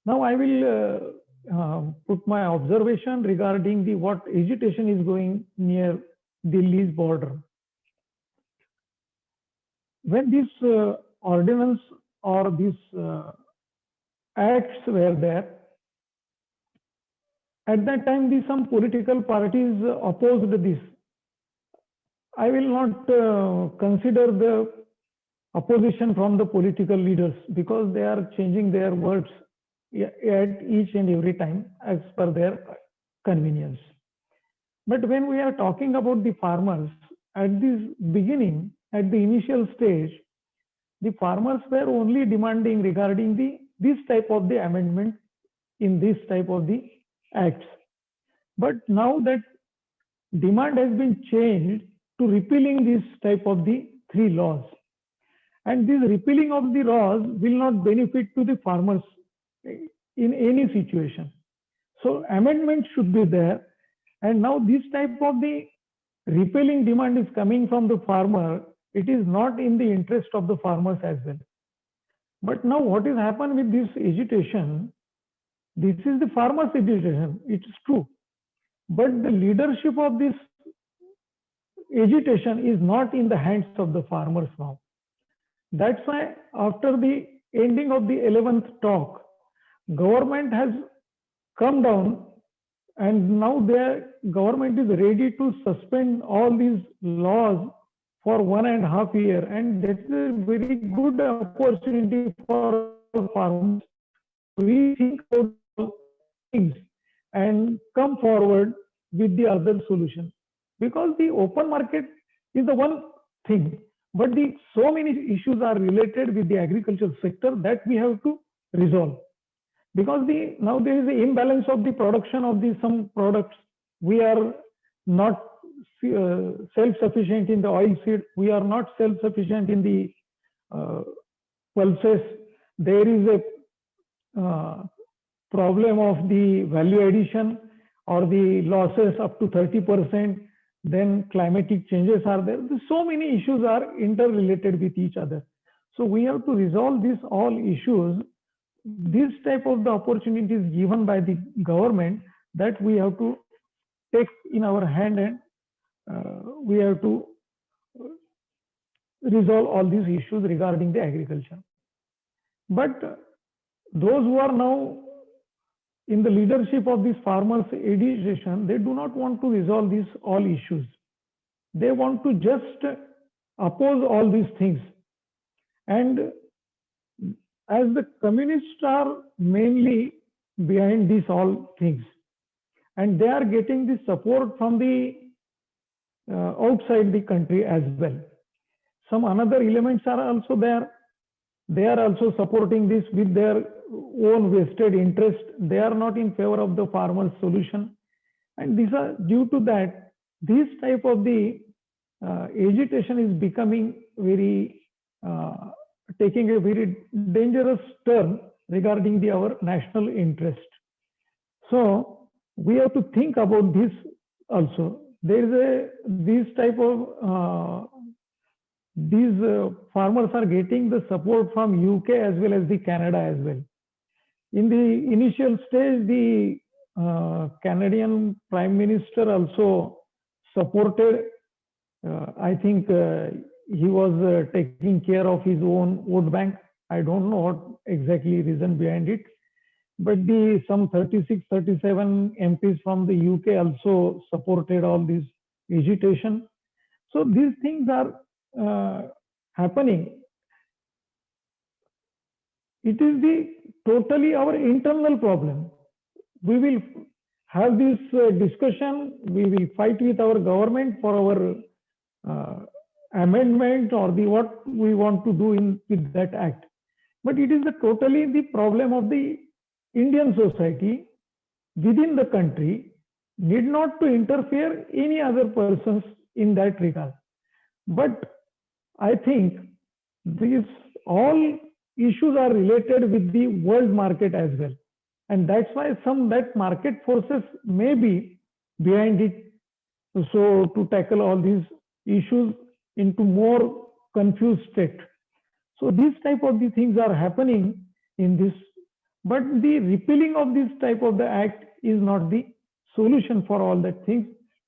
Now I will put my observation regarding the what agitation is going near Delhi's border. When this ordinance or these acts were there, at that time some political parties opposed this. I will not consider the opposition from the political leaders because they are changing their words at each and every time as per their convenience. But when we are talking about the farmers, at this beginning, at the initial stage, the farmers were only demanding regarding this type of the amendment in this type of the acts. But now that demand has been changed to repealing this type of the three laws. And this repealing of the laws will not benefit to the farmers in any situation. So amendment should be there. And now this type of the repealing demand is coming from the farmer. It is not in the interest of the farmers as well. But now what has happened with this agitation? This is the farmers' agitation. It's true. But the leadership of this agitation is not in the hands of the farmers now. That's why after the ending of the 11th talk, government has come down and now the government is ready to suspend all these laws for 1.5 years, and that's a very good opportunity for farmers to rethink about things and come forward with the other solution. Because the open market is the one thing, but so many issues are related with the agricultural sector that we have to resolve. Because now there is an imbalance of the production of some products. We are not self-sufficient in the oil seed. We are not self-sufficient in the pulses. There is a problem of the value addition or the losses up to 30%. Then climatic changes are there. So many issues are interrelated with each other. So we have to resolve these all issues. This type of the opportunity is given by the government that we have to take in our hand, and we have to resolve all these issues regarding the agriculture. But those who are now in the leadership of this farmers' agitation, they do not want to resolve these all issues. They want to just oppose all these things. And as the communists are mainly behind these all things, and they are getting the support from the outside the country as well. Some another elements are also there. They are also supporting this with their own vested interest. They are not in favor of the farmers' solution. And these are due to that, this type of the agitation is becoming very, taking a very dangerous turn regarding our national interest. So we have to think about this also. There is this type of these farmers are getting the support from UK as well as the Canada as well. In the initial stage, the Canadian Prime Minister also supported. I think he was taking care of his own vote bank. I don't know what exactly reason behind it. But some 36, 37 MPs from the UK also supported all this agitation. So these things are happening. It is totally our internal problem. We will have this discussion. We will fight with our government for our amendment or what we want to do with that act. But it is totally the problem of the Indian society within the country, need not to interfere any other persons in that regard. But I think these all issues are related with the world market as well. And that's why that market forces may be behind it. So to tackle all these issues into more confused state. So these type of the things are happening in this But the repealing of this type of the act is not the solution for all that things.